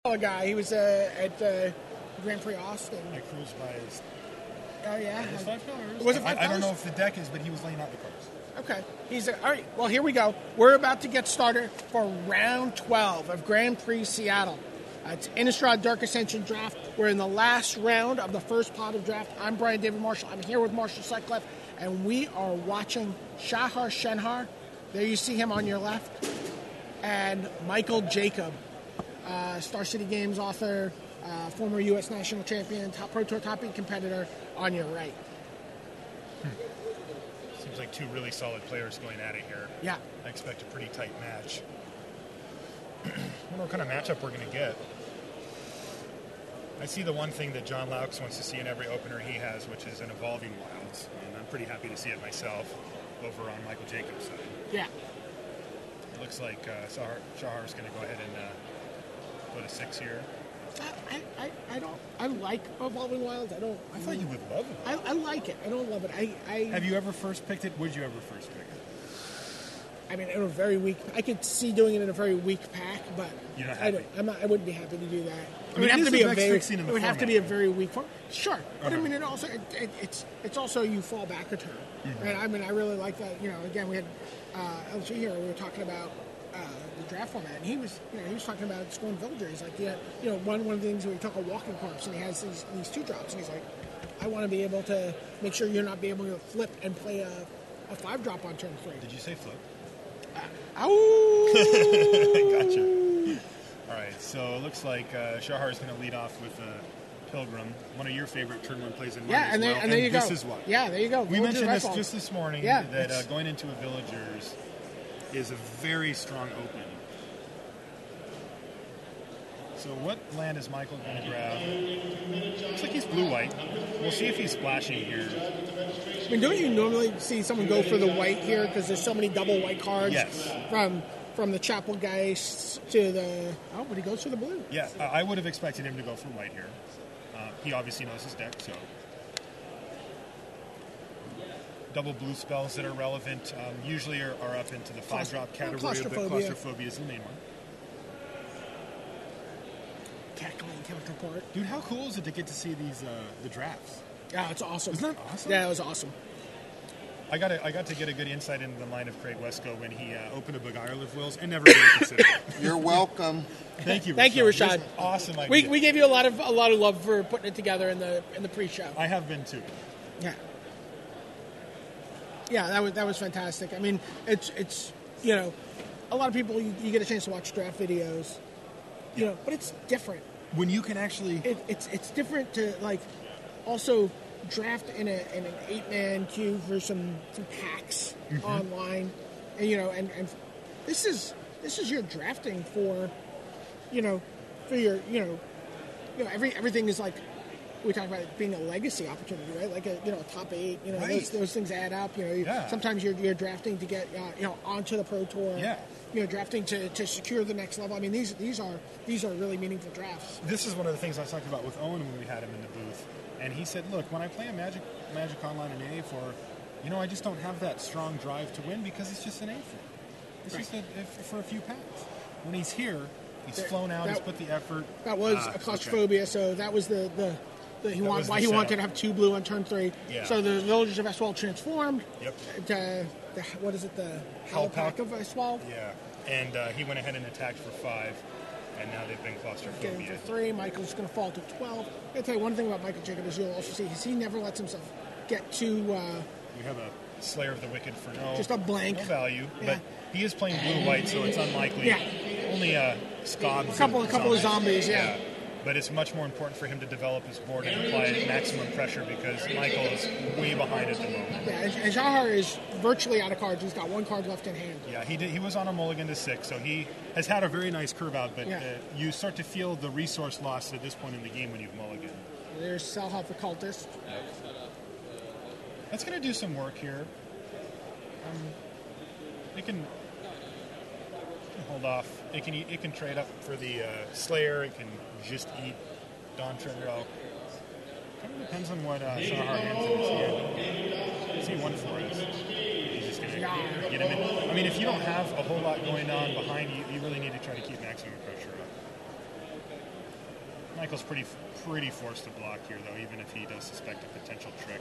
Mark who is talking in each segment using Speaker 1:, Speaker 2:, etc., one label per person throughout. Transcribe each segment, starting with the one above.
Speaker 1: guy. He was at Grand Prix Austin.
Speaker 2: I cruised by his.
Speaker 1: Oh yeah,
Speaker 2: It was $5.
Speaker 1: Was it $5?
Speaker 2: I don't know if the deck is, but he was laying out the cards.
Speaker 1: Okay. All right. Well, here we go. We're about to get started for round 12 of Grand Prix Seattle. It's Innistrad Dark Ascension draft. We're in the last round of the first pot of draft. I'm Brian David Marshall. I'm here with Marshall Sutcliffe, and we are watching SHENHAR. There you see him on your left, and Michael Jacob, Star City Games author, former U.S. national champion, Pro Tour top 8 competitor on your right.
Speaker 2: Seems like two really solid players going at it here.
Speaker 1: Yeah.
Speaker 2: I expect a pretty tight match. I don't know what kind of matchup we're going to get. I see the one thing that John Laux wants to see in every opener he has, which is an evolving wilds, and I'm pretty happy to see it myself over on Michael Jacobs' side.
Speaker 1: Yeah.
Speaker 2: It looks like Shahar's going to go ahead and go to 6 here.
Speaker 1: I like Evolving Wilds.
Speaker 2: I thought you would love it.
Speaker 1: I like it. I don't love it.
Speaker 2: Have you ever first picked it? Would you ever first pick it?
Speaker 1: I mean, in a very weak. I could see doing it in a very weak pack, but
Speaker 2: you're not happy.
Speaker 1: I wouldn't be happy to do that.
Speaker 2: It would have to be a very. It
Speaker 1: would have to be a very weak form. Sure, but I mean, it's also you fall back a turn, right? I mean, I really like that. You know, again, we had LG here. We were talking about the draft format, and he was talking about scoring villagers. Like, one of the things where he took a walking corpse, and he has these 2-drops, and he's like, I want to be able to make sure you're not be able to flip and play a 5-drop on turn 3.
Speaker 2: Did you say flip?
Speaker 1: Gotcha.
Speaker 2: All right, so it looks like Shahar is going to lead off with Pilgrim, one of your favorite turn 1 plays in March.
Speaker 1: Yeah, and there you go.
Speaker 2: This is what.
Speaker 1: Yeah, there you go.
Speaker 2: We mentioned this just this morning, that going into a Villagers is a very strong open. So what land is Michael going to grab? Looks like he's blue-white. We'll see if he's splashing here.
Speaker 1: I mean, don't you normally see someone go for the white here because there's so many double white cards?
Speaker 2: Yes.
Speaker 1: From the Chapel Geist to the... Oh, but he goes for the blue.
Speaker 2: Yeah, I would have expected him to go for white here. He obviously knows his deck, so... Double blue spells that are relevant usually are up into the 5-drop category, but Claustrophobia is the main one.
Speaker 1: Cackling counterpart.
Speaker 2: Dude, how cool is it to get to see these the drafts?
Speaker 1: Yeah, it's awesome.
Speaker 2: Isn't that awesome?
Speaker 1: Yeah, it was awesome.
Speaker 2: I got to get a good insight into the mind of Craig Wesco when he opened a Beguile of Wills and never really considered it.
Speaker 3: You're welcome.
Speaker 2: Thank you, Rashad.
Speaker 1: Thank you, Rashad.
Speaker 2: Awesome idea.
Speaker 1: We gave you a lot of love for putting it together in the pre-show.
Speaker 2: I have been too.
Speaker 1: Yeah. Yeah, that was fantastic. I mean, it's a lot of people you get a chance to watch draft videos, but it's different.
Speaker 2: When you can actually,
Speaker 1: it's different to also draft in an 8-man queue for some packs online, and this is your drafting for everything is like. We talk about it being a legacy opportunity, right? Like a top 8,
Speaker 2: right.
Speaker 1: those things add up. Sometimes you're drafting to get onto the Pro Tour.
Speaker 2: Yeah.
Speaker 1: Drafting to secure the next level. I mean, these are really meaningful drafts.
Speaker 2: This is one of the things I was talking about with Owen when we had him in the booth, and he said, "Look, when I play a Magic Online in A4, I just don't have that strong drive to win because it's just an A4. It's just for a few packs. When he's here, he's flown out. He's put the effort.
Speaker 1: That was a Claustrophobia, so that was he wanted to have 2 blue on turn 3.
Speaker 2: Yeah.
Speaker 1: So the Villagers of Eswald transformed.
Speaker 2: Yep.
Speaker 1: To what is it? The Hellpack of Eswald.
Speaker 2: Yeah. And he went ahead and attacked for 5, and now they've been Claustrophobia.
Speaker 1: Getting for 3. Michael's going to fall to 12. I'll tell you one thing about Michael Jacob is you'll also see he never lets himself get too.
Speaker 2: We have a Slayer of the Wicked for
Speaker 1: just a blank
Speaker 2: value,
Speaker 1: yeah.
Speaker 2: but he is playing blue-white, so it's unlikely.
Speaker 1: Yeah.
Speaker 2: Only Scobs.
Speaker 1: A couple of zombies. Yeah.
Speaker 2: But it's much more important for him to develop his board and apply maximum pressure because Michael is way behind at the moment.
Speaker 1: Yeah, and Shahar is virtually out of cards. He's got 1 card left in hand.
Speaker 2: Yeah, he was on a mulligan to 6, so he has had a very nice curve out, but you start to feel the resource loss at this point in the game when you've mulliganed.
Speaker 1: There's Salhoff the Cultist.
Speaker 2: That's going to do some work here. It can hold off. It can trade up for the Slayer. It can just eat Dawn Treadwell. Kind of depends on what Shahar hands in his hand. What's he 1 for us? He's just going to get him in. I mean, if you don't have a whole lot going on behind you, you really need to try to keep maximum pressure up. Michael's pretty forced to block here, though, even if he does suspect a potential trick.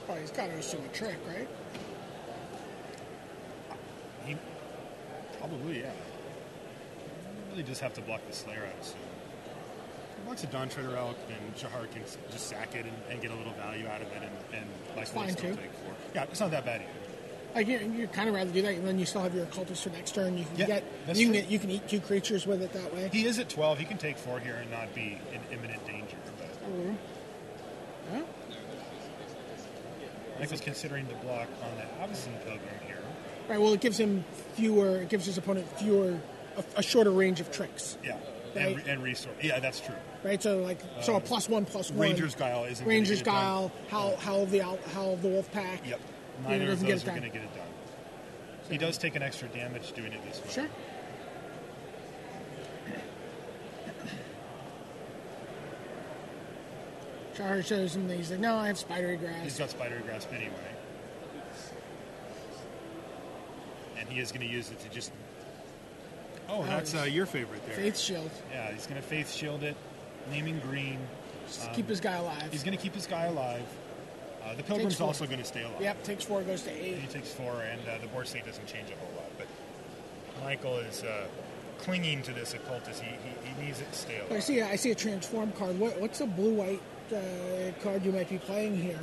Speaker 1: Oh, he's got to assume a trick, right?
Speaker 2: He probably, yeah. Really just have to block the Slayer, I assume. If he blocks a Dawn Treader Elk, then Shahar can just sack it and get a little value out of it, and likely still take 4. Yeah, it's not that bad either.
Speaker 1: Like you kind of rather do that, and then you still have your occultist for next turn. You can you can eat 2 creatures with it that way.
Speaker 2: He is at 12. He can take 4 here and not be in imminent danger. But
Speaker 1: Yeah.
Speaker 2: Michael's considering the block on the Avacyn Pilgrim here.
Speaker 1: Right. Well, it gives him fewer. It gives his opponent a shorter range of tricks.
Speaker 2: Yeah.
Speaker 1: Right?
Speaker 2: And resource. Yeah, that's true.
Speaker 1: Right. So a +1/+1.
Speaker 2: Ranger's Guile isn't.
Speaker 1: Ranger's Guile. Howl of the Wolf Pack.
Speaker 2: Yep. Neither of those are going to get it done. So he does take an extra damage doing it this way.
Speaker 1: Sure. Shahar shows him that he's like, no, I have Spidery Grasp.
Speaker 2: He's got Spidery Grasp anyway. And he is going to use it to just... Oh, that's your favorite there.
Speaker 1: Faith Shield.
Speaker 2: Yeah, he's going to Faith Shield it, naming green.
Speaker 1: Just keep his guy alive.
Speaker 2: He's going to keep his guy alive. The Pilgrim's also going to stay alive.
Speaker 1: Yep, takes 4, goes to 8.
Speaker 2: He takes 4, and the board state doesn't change a whole lot. But Michael is clinging to this occultist. He needs it to stay alive.
Speaker 1: I see a transform card. What's a blue-white card you might be playing here?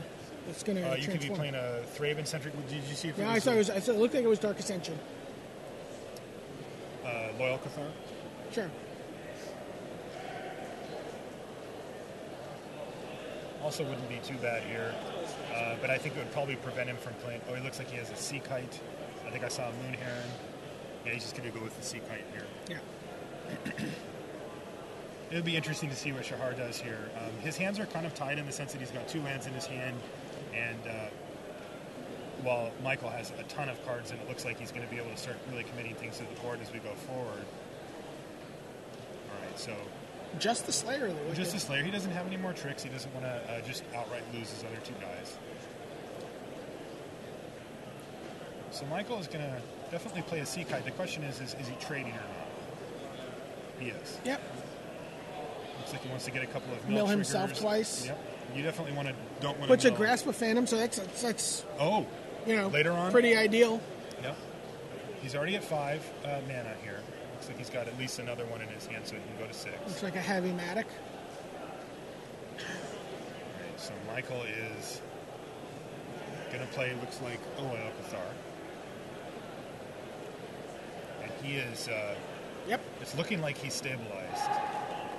Speaker 1: That's going to
Speaker 2: you could be playing a Thraven-centric. Did you see it?
Speaker 1: Yeah, I thought it looked like it was Dark Ascension.
Speaker 2: Loyal Cathar?
Speaker 1: Sure.
Speaker 2: Also wouldn't be too bad here, but I think it would probably prevent him from playing... Oh, he looks like he has a Sea Kite. I think I saw a Moon Heron. Yeah, he's just going to go with the Sea Kite here.
Speaker 1: Yeah.
Speaker 2: It would be interesting to see what Shahar does here. His hands are kind of tied in the sense that he's got 2 lands in his hand, and while Michael has a ton of cards, and it looks like he's going to be able to start really committing things to the board as we go forward. All right, so...
Speaker 1: Just the Slayer.
Speaker 2: Just the Slayer. He doesn't have any more tricks. He doesn't want to just outright lose his other 2 guys. So Michael is going to definitely play a Sea Kite. The question is he trading or not? He is.
Speaker 1: Yep.
Speaker 2: Looks like he wants to get a couple of
Speaker 1: mill
Speaker 2: triggers.
Speaker 1: Himself twice.
Speaker 2: Yep. You definitely don't want to.
Speaker 1: Puts a Grasp of Phantom, so that's
Speaker 2: later on
Speaker 1: pretty ideal.
Speaker 2: Yep. He's already at 5 mana here. Looks like he's got at least another one in his hand, so he can go to 6.
Speaker 1: Looks like a heavy Matic.
Speaker 2: Alright, so Michael is going to play, looks like, Loyal Cathar. And he is...
Speaker 1: Yep.
Speaker 2: It's looking like he's stabilized.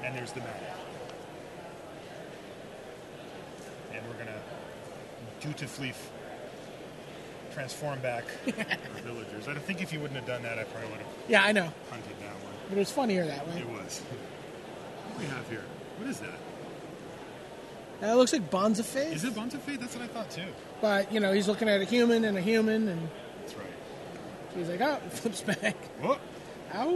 Speaker 2: And there's the Matic. And we're going to dutifully transform back our villagers. I think if you wouldn't have done that, I probably would have
Speaker 1: I know.
Speaker 2: hunted that one.
Speaker 1: But it was funnier that way.
Speaker 2: It was. What do we have here? What is that?
Speaker 1: That looks like Bonds of Faith.
Speaker 2: Is it Bonds of Faith? That's what I thought, too.
Speaker 1: But, he's looking at a human, and
Speaker 2: That's right.
Speaker 1: So he's like, oh, flips back.
Speaker 2: Whoa.
Speaker 1: Ow.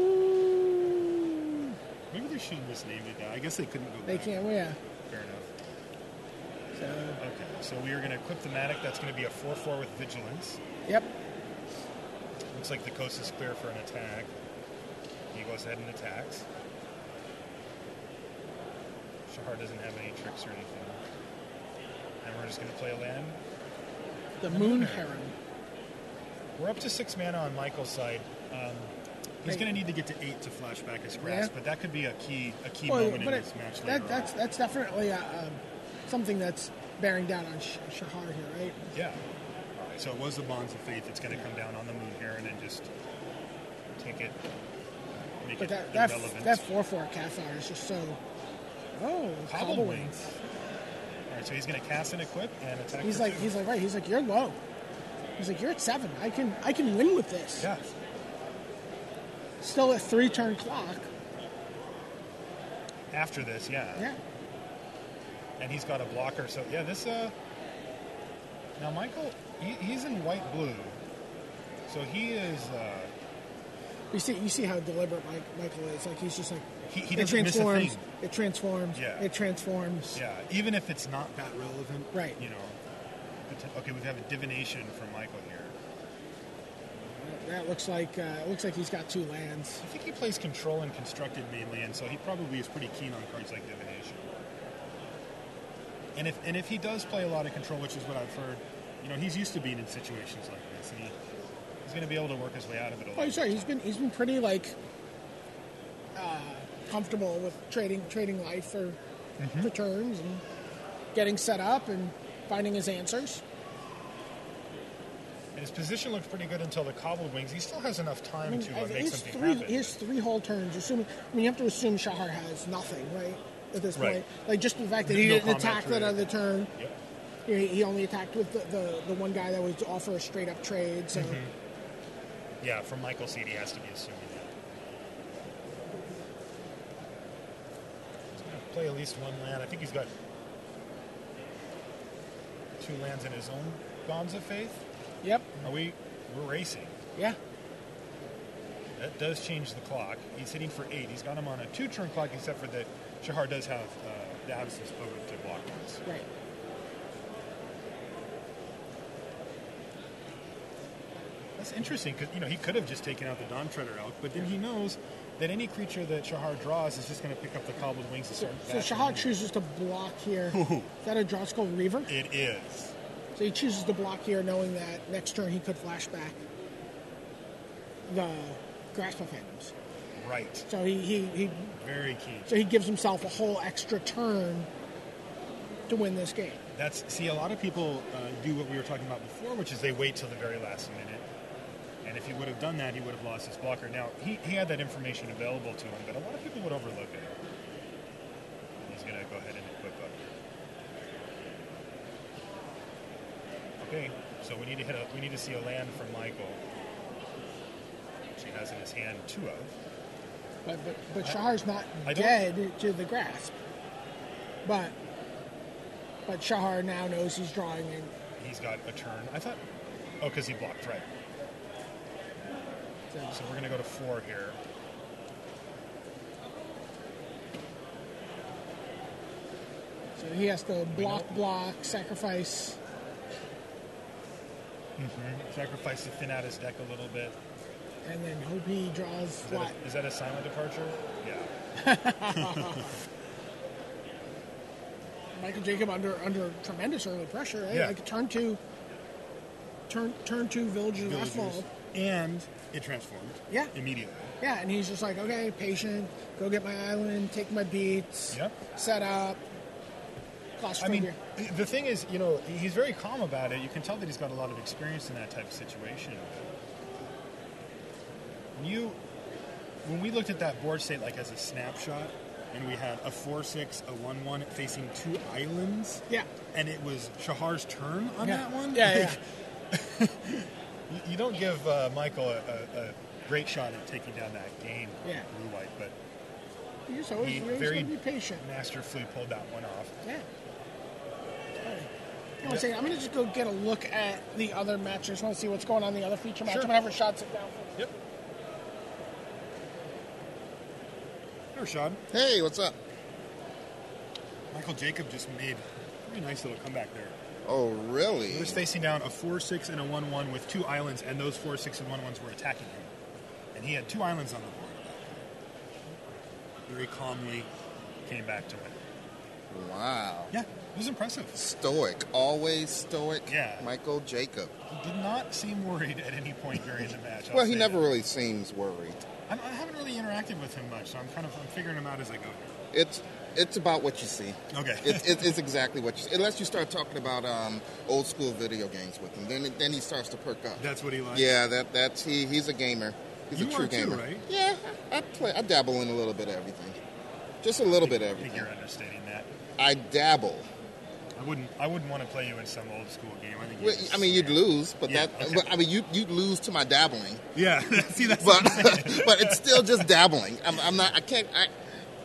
Speaker 2: Maybe they should have misnamed it now. I guess they couldn't go back.
Speaker 1: They can't, yeah.
Speaker 2: Fair enough.
Speaker 1: So.
Speaker 2: Okay, so we are going to equip the Matic. That's going to be a 4/4 with Vigilance.
Speaker 1: Yep.
Speaker 2: Looks like the coast is clear for an attack. He goes ahead and attacks. Shahar doesn't have any tricks or anything. And we're just going to play a land.
Speaker 1: The Moon Heron.
Speaker 2: We're up to 6 mana on Michael's side. He's going to need to get to 8 to flash back his Grasp, but that could be a key moment in this match later on.
Speaker 1: That's definitely something that's bearing down on Shahar here, right?
Speaker 2: Yeah. All right, so it was the Bonds of Faith that's going to come down on the Moon Heron and just take it, make it irrelevant.
Speaker 1: That 4/4 Cathar is just so... Oh, Cobblewings.
Speaker 2: All right, so he's going to cast and equip and attack.
Speaker 1: He's like, you're low. He's like, you're at 7. I can win with this.
Speaker 2: Yeah.
Speaker 1: Still at 3-turn clock.
Speaker 2: After this, yeah.
Speaker 1: Yeah.
Speaker 2: And he's got a blocker, so yeah, this now Michael, he's in white-blue, so he is
Speaker 1: you see how deliberate Michael is. Like, he's just like,
Speaker 2: he doesn't miss a thing.
Speaker 1: It transforms.
Speaker 2: Yeah.
Speaker 1: It transforms.
Speaker 2: Yeah, even if it's not that relevant.
Speaker 1: Right.
Speaker 2: Okay, we have a divination from Michael here.
Speaker 1: That looks like he's got 2 lands.
Speaker 2: I think he plays control and constructed mainly, and so he probably is pretty keen on cards like divination. And if he does play a lot of control, which is what I've heard, he's used to being in situations like this, and he's going to be able to work his way out of it a lot.
Speaker 1: Oh, sorry, he's been pretty comfortable with trading life for turns and getting set up and finding his answers.
Speaker 2: And his position looked pretty good until the cobbled wings. He still has enough time to make something happen.
Speaker 1: He has 3 whole turns. You have to assume Shahar has nothing, right, at this point. Like, just the fact that he didn't attack that other turn. Yep. He only attacked with the one guy that would offer a straight-up trade. So.
Speaker 2: Yeah, from Michael's seat, he has to be assuming that. He's going to play at least 1 land. I think he's got 2 lands in his own Bonds of Faith.
Speaker 1: Yep.
Speaker 2: We're racing.
Speaker 1: Yeah.
Speaker 2: That does change the clock. He's hitting for 8. He's got him on a 2-turn clock, except for that Shahar does have the absence potent to block this.
Speaker 1: Right.
Speaker 2: That's interesting, because he could have just taken out the Dawn Treader Elk, but then he knows that any creature that Shahar draws is just going to pick up the cobbled wings.
Speaker 1: So Shahar chooses to block here. Is that a Drawskull Reaver?
Speaker 2: It is.
Speaker 1: So he chooses to block here, knowing that next turn he could flash back the Grasp of Phantoms.
Speaker 2: Right.
Speaker 1: So he
Speaker 2: very keen.
Speaker 1: So he gives himself a whole extra turn to win this game.
Speaker 2: A lot of people do what we were talking about before, which is they wait till the very last minute. And if he would have done that, he would have lost his blocker. Now, he had that information available to him, but a lot of people would overlook it. He's going to go ahead and equip up. Okay, so we need to see a land from Michael, which he has in his hand 2 of.
Speaker 1: But Shahar's not dead to the Grasp. But Shahar now knows he's drawing in.
Speaker 2: He's got a turn. Because he blocked, right. So we're going to go to 4 here.
Speaker 1: So he has to block, sacrifice.
Speaker 2: Sacrifice to thin out his deck a little bit.
Speaker 1: And then hope he draws flat.
Speaker 2: Is that a silent departure? Yeah.
Speaker 1: Michael Jacob under tremendous early pressure. Eh?
Speaker 2: Yeah.
Speaker 1: Like turn two Villagers of Asphalt.
Speaker 2: And it transformed.
Speaker 1: Yeah.
Speaker 2: Immediately.
Speaker 1: Yeah, and he's just like, okay, patient, go get my island, take my beats, set up.
Speaker 2: The thing is, he's very calm about it. You can tell that he's got a lot of experience in that type of situation. When we looked at that board state like as a snapshot, and we had a 4/6, a 1/1 facing 2 islands.
Speaker 1: Yeah.
Speaker 2: And it was Shahar's turn on that one.
Speaker 1: Yeah.
Speaker 2: You don't give Michael a great shot at taking down that game, Blue White, but
Speaker 1: he very be patient.
Speaker 2: Masterfully pulled that one off.
Speaker 1: Yeah. I'm going to just go get a look at the other match. I just want to see what's going on in the other feature match. Whenever Shad sit down.
Speaker 2: Yep. Hey, Rashad.
Speaker 3: Hey, what's up?
Speaker 2: Michael Jacob just made a pretty nice little comeback there.
Speaker 3: Oh, really?
Speaker 2: He was facing down a 4/6 and a 1/1 with 2 islands, and those 4/6 and 1/1s were attacking him. And he had 2 islands on the board. Very calmly came back to win.
Speaker 3: Wow.
Speaker 2: Yeah, it was impressive.
Speaker 3: Stoic. Always stoic.
Speaker 2: Yeah.
Speaker 3: Michael Jacob.
Speaker 2: He did not seem worried at any point during the match.
Speaker 3: Well, he never really seems worried.
Speaker 2: I haven't really interacted with him much, so I'm figuring him out as I go here.
Speaker 3: It's about what you see.
Speaker 2: Okay.
Speaker 3: it's exactly what you see. Unless you start talking about old school video games with him, then he starts to perk up.
Speaker 2: That's what he likes.
Speaker 3: Yeah, he's a gamer. He's a true gamer.
Speaker 2: You are too, right?
Speaker 3: Yeah, I dabble in a little bit of everything. Just a little bit of everything.
Speaker 2: I think you're understating that.
Speaker 3: I dabble.
Speaker 2: I wouldn't want to play you in some old school game.
Speaker 3: You'd lose, but
Speaker 2: okay.
Speaker 3: You'd lose to my dabbling.
Speaker 2: Yeah, see, that's what I'm saying.
Speaker 3: But it's still just dabbling.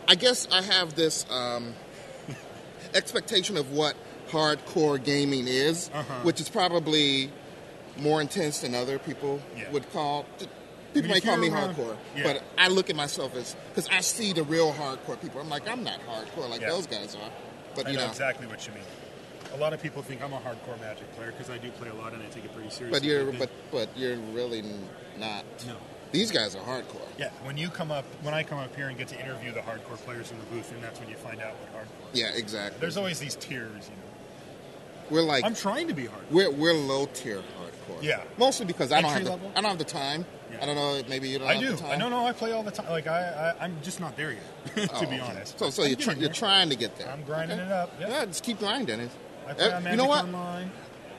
Speaker 3: I guess I have this expectation of what hardcore gaming is, which is probably more intense than other people would call. People may call me hardcore, but I look at myself as, because I see the real hardcore people. I'm like, I'm not hardcore like those guys are. But
Speaker 2: I know exactly what you mean. a lot of people think I'm a hardcore Magic player because I do play a lot and I take it pretty seriously.
Speaker 3: But you're really not.
Speaker 2: No.
Speaker 3: These guys are hardcore.
Speaker 2: Yeah, when I come up here and get to interview the hardcore players in the booth, and that's when you find out what hardcore is.
Speaker 3: Yeah, exactly.
Speaker 2: There's always these tiers,
Speaker 3: We're like
Speaker 2: I'm trying to be hardcore.
Speaker 3: We're low tier hardcore.
Speaker 2: Yeah,
Speaker 3: mostly because I don't have the time.
Speaker 2: Yeah.
Speaker 3: I don't know. Maybe you don't.
Speaker 2: I
Speaker 3: have
Speaker 2: do.
Speaker 3: The time.
Speaker 2: No, I play all the time. Like I'm just not there yet, to be honest.
Speaker 3: So you're trying to get there.
Speaker 2: I'm grinding it up. Yep.
Speaker 3: Yeah, just keep grinding.
Speaker 2: I play on Magic Online.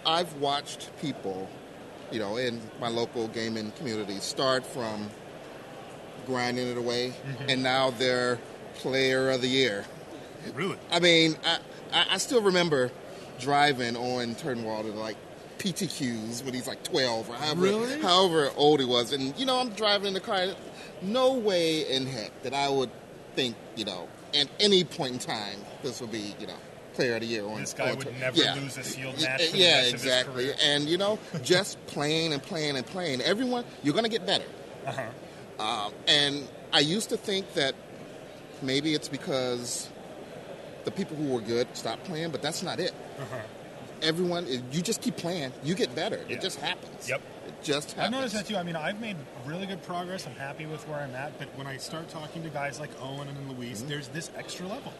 Speaker 3: I've watched people, in my local gaming community start from grinding it away, and now they're player of the year.
Speaker 2: Really?
Speaker 3: I mean, I still remember driving on Turnwald to like PTQs when he's like 12 or however old he was, and I'm driving in the car. No way in heck that I would think, at any point in time this would be, player of the year.
Speaker 2: This guy would never lose a sealed match. For the rest
Speaker 3: exactly.
Speaker 2: Of his career.
Speaker 3: And just playing and playing and playing. Everyone, you're going to get better. And I used to think that maybe it's because the people who were good stopped playing, but that's not it. Everyone, you just keep playing, you get better. It just happens.
Speaker 2: Yep.
Speaker 3: It just happens.
Speaker 2: I've noticed that too. I mean, I've made really good progress. I'm happy with where I'm at, but when I start talking to guys like Owen and Luis, there's this extra level.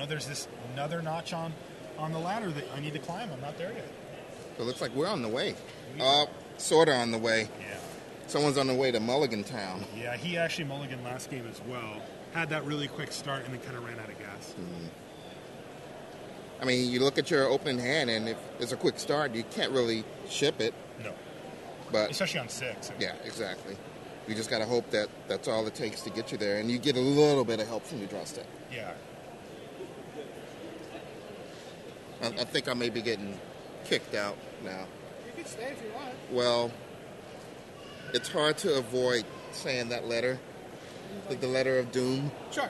Speaker 2: There's this another notch on the ladder that I need to climb. I'm not there yet.
Speaker 3: So it looks like we're on the way. Sort of on the way.
Speaker 2: Yeah.
Speaker 3: Someone's on the way to Mulligan Town.
Speaker 2: Yeah, he actually mulliganed last game as well. Had that really quick start and then kind of ran out of gas.
Speaker 3: I mean, you look at your opening hand, and if it's a quick start, you can't really ship it.
Speaker 2: No.
Speaker 3: But
Speaker 2: especially on 6.
Speaker 3: Yeah, exactly. You just got to hope that that's all it takes to get you there, and you get a little bit of help from your draw step.
Speaker 2: Yeah.
Speaker 3: I think I may be getting kicked out now.
Speaker 1: You can stay if you want.
Speaker 3: Well, it's hard to avoid saying that letter, like the letter of doom.
Speaker 1: Sure.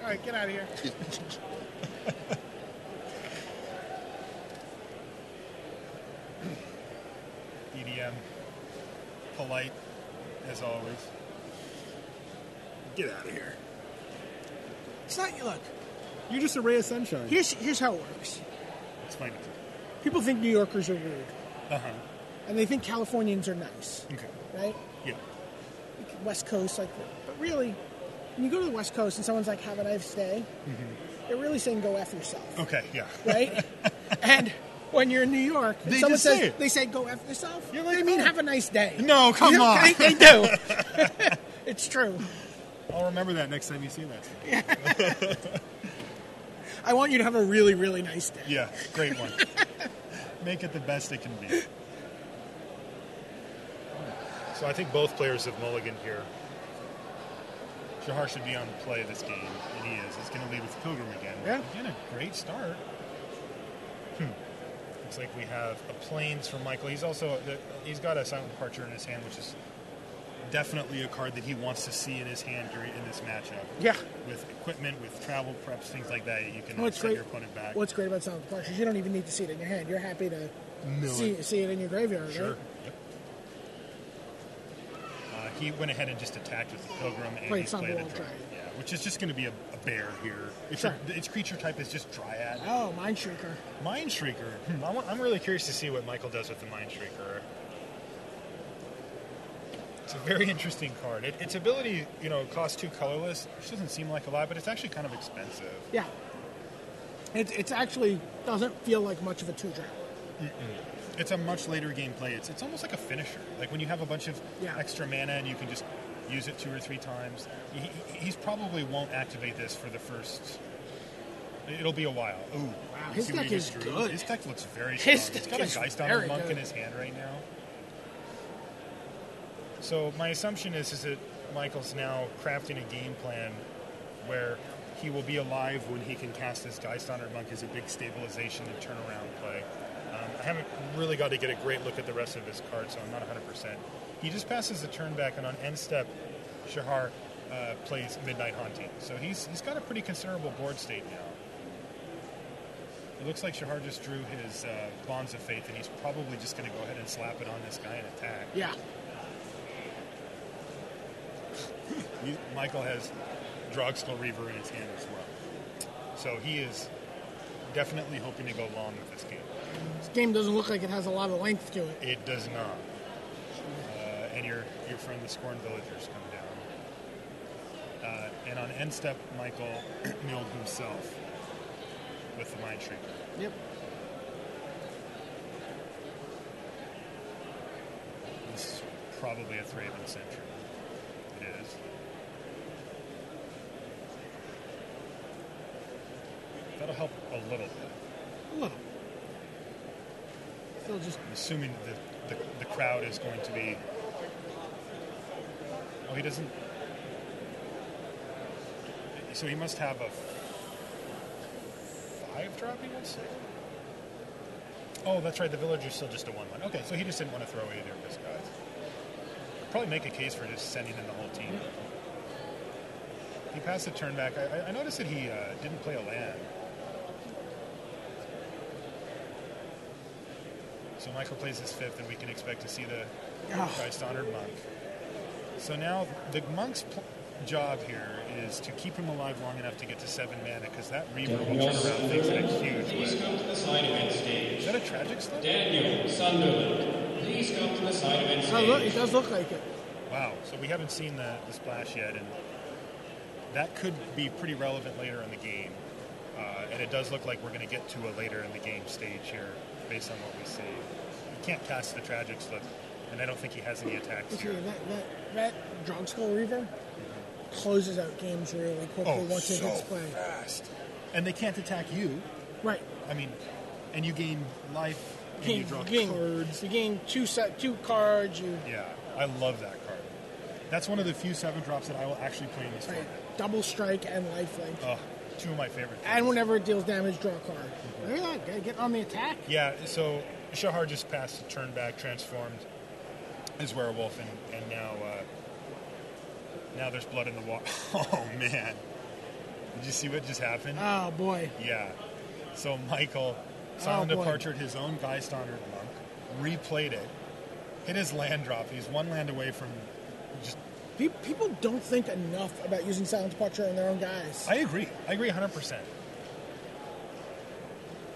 Speaker 1: All right, get out of here.
Speaker 2: EDM, polite as always. Get out of here.
Speaker 1: It's not. Look.
Speaker 2: You're just a ray of sunshine.
Speaker 1: Here's how it works.
Speaker 2: Explain it to me.
Speaker 1: People think New Yorkers are rude. And they think Californians are nice.
Speaker 2: Okay.
Speaker 1: Right?
Speaker 2: Yeah.
Speaker 1: West Coast, like that. But really, when you go to the West Coast and someone's like, have a nice day, they're really saying go F yourself.
Speaker 2: Okay, yeah.
Speaker 1: Right? And when you're in New York,
Speaker 2: they
Speaker 1: someone says,
Speaker 2: say it.
Speaker 1: They say go F yourself.
Speaker 2: You're like,
Speaker 1: they mean have a nice day.
Speaker 2: No, come on.
Speaker 1: They do. It's true.
Speaker 2: I'll remember that next time you see that.
Speaker 1: I want you to have a really, really nice day.
Speaker 2: Yeah, great one. Make it the best it can be. So I think both players have mulliganed here. Shehar should be on play this game, and he is. He's going to lead with Pilgrim again.
Speaker 1: Yeah.
Speaker 2: Again, a great start. Looks like we have a Plains from Michael. He's got a Silent Departure in his hand, which is definitely a card that he wants to see in his hand in this matchup.
Speaker 1: Yeah.
Speaker 2: With equipment, with travel preps, things like that, you can send your opponent back.
Speaker 1: What's great about Silent Departure is you don't even need to see it in your hand. You're happy to see it in your graveyard,
Speaker 2: sure.
Speaker 1: Right?
Speaker 2: Yep. He went ahead and just attacked with the Pilgrim and
Speaker 1: played
Speaker 2: he played
Speaker 1: Sunwall
Speaker 2: the
Speaker 1: Dryad.
Speaker 2: Yeah, which is just going to be a bear here. Its creature type is just Dryad.
Speaker 1: Oh, Mind Shrieker.
Speaker 2: Mind Shrieker. I'm really curious to see what Michael does with the Mind Shrieker. It's a very interesting card. Its ability, costs 2 colorless, which doesn't seem like a lot, but it's actually kind of expensive.
Speaker 1: Yeah. It's actually doesn't feel like much of a 2-drop.
Speaker 2: It's a much later game play. It's almost like a finisher. Like when you have a bunch of extra mana and you can just use it 2 or 3 times. He's probably won't activate this for the first. It'll be a while. Ooh,
Speaker 1: wow, his deck is good.
Speaker 2: His deck looks very strong. He's got a Geist-Honored Monk
Speaker 1: good.
Speaker 2: in his hand right now. So my assumption is that Michael's now crafting a game plan where he will be alive when he can cast his Geist-Honored Monk as a big stabilization and turnaround play. I haven't really got to get a great look at the rest of his cards, so I'm not 100%. He just passes the turn back, and on end step, Shehar plays Midnight Haunting. So he's got a pretty considerable board state now. It looks like Shehar just drew his Bonds of Faith, and he's probably just going to go ahead and slap it on this guy and attack.
Speaker 1: Yeah.
Speaker 2: Michael has Drogskill Reaver in his hand as well. So he is definitely hoping to go long with this game.
Speaker 1: This game doesn't look like it has a lot of length to it.
Speaker 2: It does not. And your friend, the Scorn Villagers, come down. And on end step, Michael milled himself with the Mind Shrieker.
Speaker 1: Yep.
Speaker 2: This is probably a Thraben Sentry. It is. That'll help a little bit.
Speaker 1: A little. Still just...
Speaker 2: I'm assuming the crowd is going to be... Oh, he doesn't... So he must have a 5 dropping, let's say? Oh, that's right, the Villager's still just a 1/1. Okay, so he just didn't want to throw either of his guys. Probably make a case for just sending in the whole team. He passed the turn back. I noticed that he didn't play a land. So Michael plays his 5th, and we can expect to see the Christ-honored monk. So now the monk's job here is to keep him alive long enough to get to 7 mana, because that Reaver will turn around things in a huge way.
Speaker 4: Please come to the side event stage.
Speaker 2: Is that a tragic stuff?
Speaker 4: Daniel Sunderland, please come to the side event stage.
Speaker 1: Oh, look, it does look like it.
Speaker 2: Wow, so we haven't seen the splash yet, and that could be pretty relevant later in the game. And it does look like we're going to get to a later in the game stage here, based on what we see. He can't cast the tragic slip, and I don't think he has any attacks here.
Speaker 1: That Drogskell Reaver closes out games really quickly once it gets played.
Speaker 2: Fast. And they can't attack you.
Speaker 1: Right.
Speaker 2: I mean, and you gain life, and you draw cards.
Speaker 1: You gain two cards.
Speaker 2: Yeah, I love that card. That's one of the few 7-drops that I will actually play in this format.
Speaker 1: Double strike and lifelink.
Speaker 2: Oh, 2 of my favorite cards.
Speaker 1: And whenever it deals damage, draw a card. Look at that, getting on the attack.
Speaker 2: Yeah, so Shahar just passed the turn back, transformed as werewolf, and now there's blood in the water. Oh, man. Did you see what just happened?
Speaker 1: Oh, boy.
Speaker 2: Yeah. So Michael, silent departured his own Geist-honored monk, replayed it, hit his land drop. He's 1 land away from just...
Speaker 1: People don't think enough about using silent departure on their own guys.
Speaker 2: I agree 100%.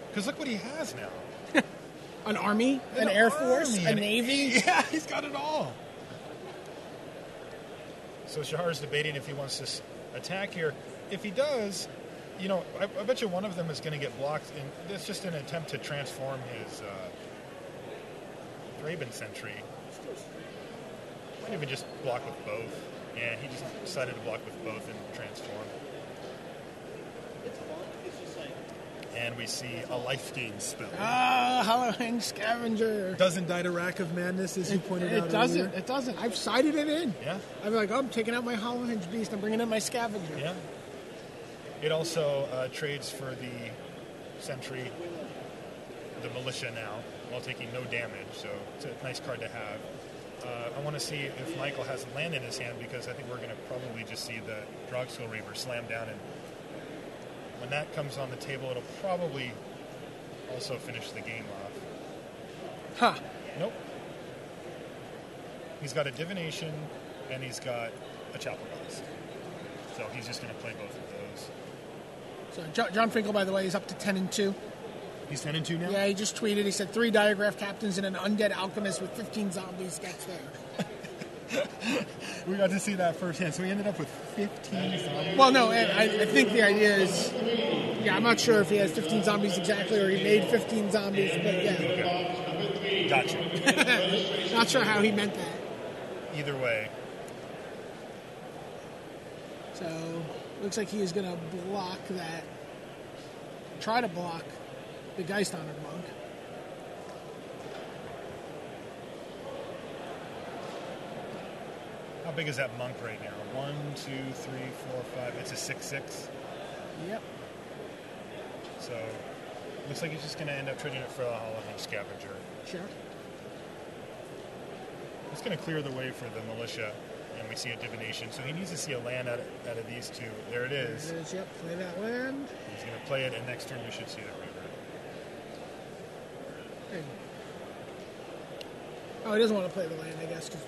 Speaker 2: Because look what he has now.
Speaker 1: An army, an air force, a navy.
Speaker 2: Yeah, he's got it all. So Shahar's debating if he wants to attack here. If he does, I bet you one of them is going to get blocked. And it's just an attempt to transform his Thraben Sentry. Might even just block with both. Yeah, he just decided to block with both and transform. And we see a life gain spell.
Speaker 1: Halloween Scavenger.
Speaker 2: Doesn't die to Rack of Madness, as you pointed out
Speaker 1: doesn't.
Speaker 2: earlier.
Speaker 1: It doesn't. I've sided it in.
Speaker 2: Yeah.
Speaker 1: I'm like, I'm taking out my Halloween Beast. I'm bringing in my Scavenger.
Speaker 2: Yeah. It also trades for the Sentry, the Militia now, while taking no damage. So it's a nice card to have. I want to see if Michael has a land in his hand, because I think we're going to probably just see the Drogskell Reaver slam down, and when that comes on the table, it'll probably also finish the game off.
Speaker 1: Huh.
Speaker 2: Nope. He's got a Divination, and he's got a Chapel Goddess. So he's just going to play both of those.
Speaker 1: So John Finkel, by the way, is up to 10-2.
Speaker 2: He's 10-2 now?
Speaker 1: Yeah, he just tweeted. He said 3 Diagraph Captains and an Undead Alchemist with 15 zombies gets there.
Speaker 2: We got to see that firsthand. So he ended up with 15 zombies.
Speaker 1: Well, no, I think the idea is... Yeah, I'm not sure if he has 15 zombies exactly or he made 15 zombies, but yeah.
Speaker 2: Okay. Gotcha.
Speaker 1: Not sure how he meant that.
Speaker 2: Either way.
Speaker 1: So, looks like he is going to block that. Try to block the Geist-honored monk.
Speaker 2: How big is that monk right now? 1, 2, 3, 4, 5. It's a 6/6.
Speaker 1: Yep.
Speaker 2: So, looks like he's just going to end up trading it for a Halloween Scavenger.
Speaker 1: Sure.
Speaker 2: It's going to clear the way for the Militia, and we see a Divination. So he needs to see a land out of these 2. There it is.
Speaker 1: There it is, yep. Play that land.
Speaker 2: He's going to play it, and next turn we should see the Reaver.
Speaker 1: Hey. Oh, he doesn't want to play the land, I guess, because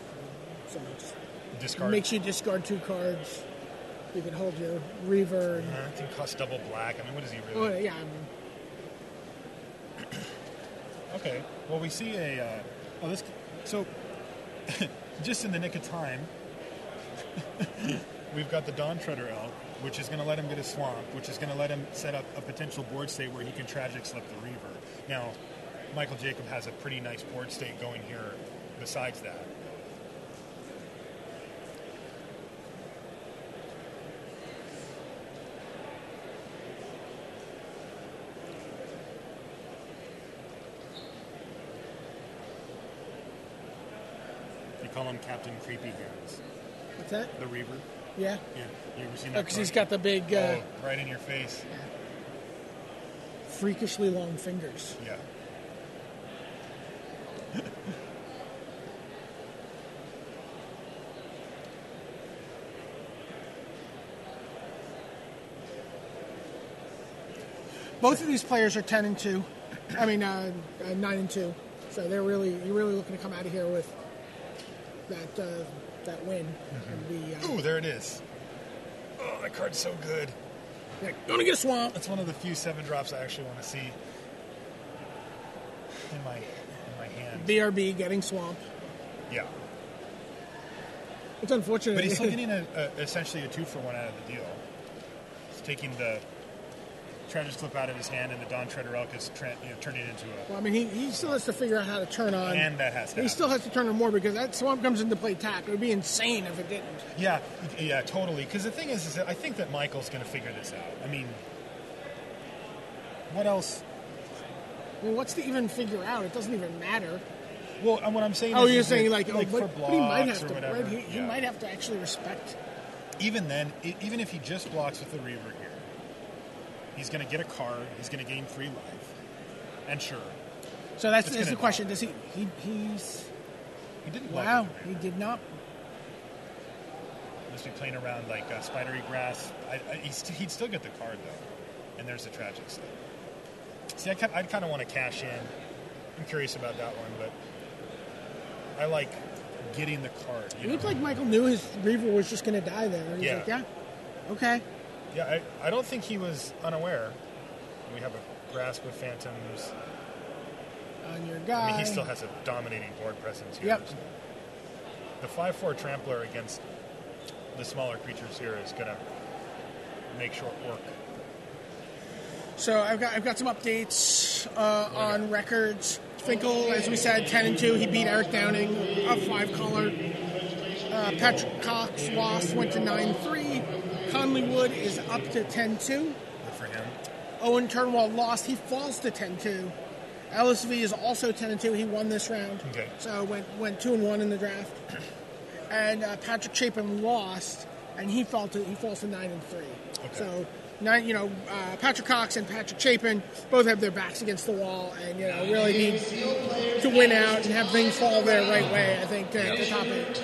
Speaker 2: Discard.
Speaker 1: makes you discard 2 cards. You can hold your Reaver.
Speaker 2: It can cost double black. I mean, what is he really?
Speaker 1: Oh, yeah,
Speaker 2: Okay. Well, we see so just in the nick of time, we've got the Dawn Treader Elk, which is going to let him get a swamp, which is going to let him set up a potential board state where he can tragic slip the Reaver. Now, Michael Jacob has a pretty nice board state going here besides that. They call him Captain Creepy Hands.
Speaker 1: What's that?
Speaker 2: The Reaver.
Speaker 1: Yeah.
Speaker 2: Yeah. You ever seen that?
Speaker 1: Because he's got the big...
Speaker 2: right in your face.
Speaker 1: freakishly long fingers.
Speaker 2: Yeah.
Speaker 1: Both of these players are 10-2. I mean, 9-2. So you're really looking to come out of here with that win.
Speaker 2: Mm-hmm. Ooh, there it is. Oh, that card's so good.
Speaker 1: Like, gonna get a swamp.
Speaker 2: That's one of the few 7-drops I actually want to see in my hand.
Speaker 1: BRB getting swamp.
Speaker 2: Yeah.
Speaker 1: It's unfortunate.
Speaker 2: But he's still getting essentially a 2-for-1 out of the deal. He's taking the Treasure Slip out of his hand, and the Dawn Treader Elk is turning it into a...
Speaker 1: Well, I mean, he still has to figure out how to turn on...
Speaker 2: And that has to
Speaker 1: He
Speaker 2: happen.
Speaker 1: still has to turn on more, because that swamp comes into play tack. It would be insane if it didn't.
Speaker 2: Yeah, totally. Because the thing is that I think that Michael's going to figure this out. I mean, what else?
Speaker 1: Well, what's to even figure out? It doesn't even matter.
Speaker 2: Well, what I'm saying
Speaker 1: is...
Speaker 2: you're
Speaker 1: saying
Speaker 2: but
Speaker 1: he might have to,
Speaker 2: whatever.
Speaker 1: Right? He might have to actually respect...
Speaker 2: Even then, even if he just blocks with the Reaver here, he's going to get a card. He's going to gain 3 life. And sure.
Speaker 1: So that's the question. Does he
Speaker 2: didn't block.
Speaker 1: Wow, he did not.
Speaker 2: Must be playing around like spidery grass. He'd still get the card, though. And there's the Tragic Slip. See, I'd kind of want to cash in. I'm curious about that one, but I like getting the card.
Speaker 1: It looked like Michael knew his Reaver was just going to die there. He's like, yeah, okay.
Speaker 2: Yeah, I don't think he was unaware. We have a Grasp of Phantoms.
Speaker 1: On your guy.
Speaker 2: I mean, he still has a dominating board presence here.
Speaker 1: Yep.
Speaker 2: So the 5/4 Trampler against the smaller creatures here is going to make short work.
Speaker 1: So I've got some updates on records. Finkel, as we said, 10-2. He beat Eric Downing, a 5-color. Patrick Cox, Wasp, went to 9-3. Conley Wood is up to 10-2.
Speaker 2: Good for him.
Speaker 1: Owen Turnwald lost. He falls to 10-2. LSV is also 10-2. He won this round.
Speaker 2: Okay.
Speaker 1: So went 2-1 in the draft. And Patrick Chapin lost, and he falls to 9-3.
Speaker 2: Okay.
Speaker 1: So Patrick Cox and Patrick Chapin both have their backs against the wall, and really need to win out and have things fall their right way. I think to top it.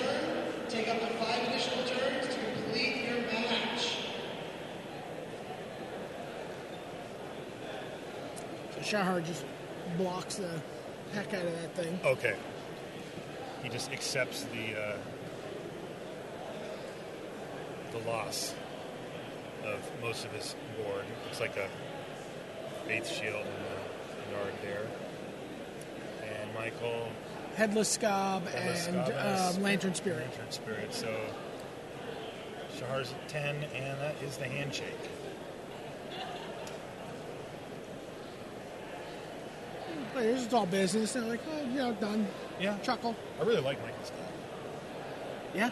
Speaker 4: Take up to 5 additional turns to complete your match.
Speaker 1: So Shahar just blocks the heck out of that thing.
Speaker 2: Okay. He just accepts the loss of most of his board. Looks like a Faith Shield in the yard there. And Michael...
Speaker 1: Headless Scob and Lantern Spirit.
Speaker 2: Lantern Spirit. So Shahar's at 10, and that is the handshake.
Speaker 1: Players, it's all business. They're like, done.
Speaker 2: Yeah.
Speaker 1: Chuckle.
Speaker 2: I really like Michael's guy.
Speaker 1: Yeah.